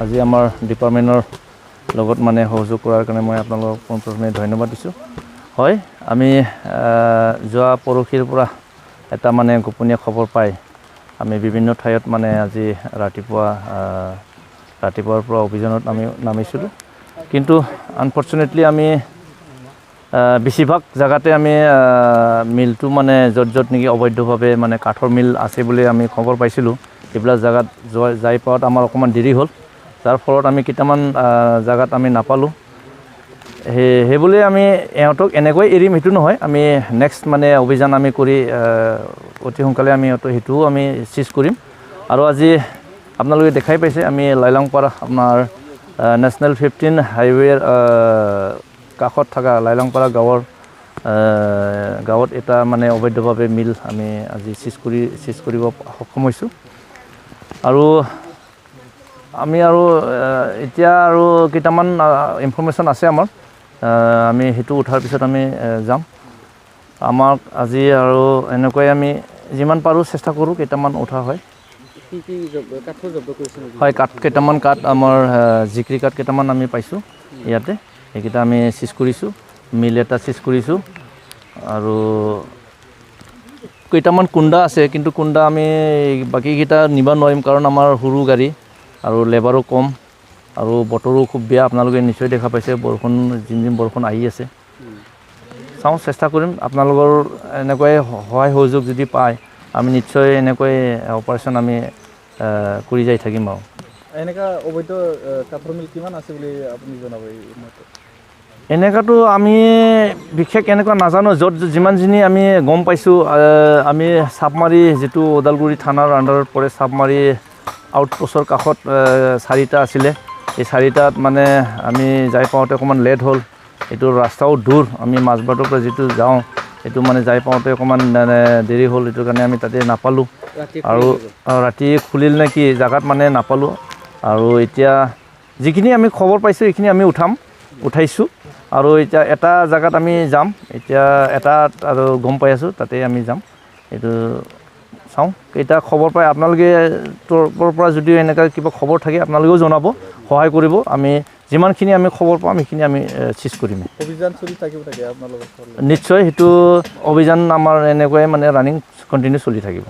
আজি আমাৰ ডিপাৰ্টমেণ্টৰ লগত মানে সহযোগ কৰাৰ কাৰণে মই আপোনালোকক পোনপ্ৰথমে ধন্যবাদ দিছোঁ। হয়, আমি যোৱা পৰহিৰ পৰা এটা মানে গোপনীয় খবৰ পাই আমি বিভিন্ন ঠাইত মানে আজি ৰাতিপুৱাৰ পৰা অভিযানত আমি নামিছিলোঁ। কিন্তু আনফৰ্চুনেটলি আমি বেছিভাগ জেগাতে আমি মিলটো মানে য'ত নেকি অবৈধভাৱে মানে কাঠৰ মিল আছে বুলি আমি খবৰ পাইছিলোঁ। এইবিলাক জেগাত যাই পোৱাত আমাৰ অকণমান দেৰি হ'ল, যাৰ ফলত আমি কেইটামান জেগাত আমি নাপালোঁ। সেইবুলি আমি ইহঁতক এনেকৈ এৰিম সেইটো নহয়, আমি নেক্সট মানে অভিযান আমি কৰি অতি সোনকালে আমি সেইটোও আমি চিজ কৰিম। আৰু আজি আপোনালোকে দেখাই পাইছে আমি লাইলাংপাৰা আপোনাৰ নেশ্যনেল 15 হাইৱেৰ কাষত থকা লাইলাংপাৰা গাঁৱত এটা মানে অবৈধভাৱে মিল আমি আজি চিজ কৰিব সক্ষম হৈছোঁ। আৰু আমি এতিয়া কেইটামান ইনফৰ্মেশ্যন আছে আমাৰ, আমি সেইটো উঠাৰ পিছত আমি যাম। আমাক আজি আৰু এনেকৈ আমি যিমান পাৰোঁ চেষ্টা কৰোঁ কেইটামান উঠা হয়। হয়, কেইটামান কাঠ আমাৰ জিক্ৰী কাঠ কেইটামান আমি পাইছোঁ ইয়াতে, সেইকেইটা আমি চিজ কৰিছোঁ। মিল এটা চিজ কৰিছোঁ আৰু কেইটামান কুণ্ডা আছে, কিন্তু কুণ্ডা আমি বাকীকেইটা নিব নোৱাৰিম কাৰণ আমাৰ সৰু গাড়ী আৰু লেবাৰো কম আৰু বতৰো খুব বেয়া। আপোনালোকে নিশ্চয় দেখা পাইছে যিন বৰষুণ আহি আছে। চাওঁ, চেষ্টা কৰিম। আপোনালোকৰ এনেকুৱাই সহায় সহযোগ যদি পায় আমি নিশ্চয় এনেকৈ অপাৰেশ্যন আমি কৰি যাই থাকিম। আৰু এনেকুৱা অবৈধ কাঠৰ মিল কিমান আছে বুলি আপুনি জনাব? এনেকুৱাতো আমি বিশেষ এনেকুৱা নাজানো। যিমানখিনি আমি গম পাইছোঁ, আমি চাপমাৰি যিটো ওদালগুৰি থানাৰ আণ্ডাৰত পৰে, চাপমাৰি আউটপোষ্টৰ কাষত 4টা আছিলে। এই 4টাত মানে আমি যাই পাওঁতে অকণমান লেট হ'ল। এইটো ৰাস্তাও দূৰ, আমি মাজবাটৰ পৰা যিটো যাওঁ সেইটো মানে যাই পাওঁতে অকণমান দেৰি হ'ল। সেইটো কাৰণে আমি তাতে নাপালোঁ আৰু ৰাতি খুলিল নে কি জেগাত মানে নাপালোঁ। আৰু এতিয়া যিখিনি আমি খবৰ পাইছোঁ সেইখিনি আমি উঠাইছোঁ। আৰু এতিয়া এটা জেগাত আমি যাম, এতিয়া এটাত আৰু গম পাই আছোঁ তাতে আমি যাম। এইটো চাওঁ কেইটা খবৰ পাই। আপোনালোকে তৰফৰ পৰা যদিও এনেকুৱা কিবা খবৰ থাকে আপোনালোকেও জনাব, সহায় কৰিব। আমি যিমানখিনি আমি খবৰ পাম সেইখিনি আমি চিজ কৰিম। অভিযান চলি থাকিব থাকে আপোনালোকৰ? নিশ্চয়, সেইটো অভিযান আমাৰ এনেকুৱাই মানে ৰানিং কণ্টিনিউ চলি থাকিব।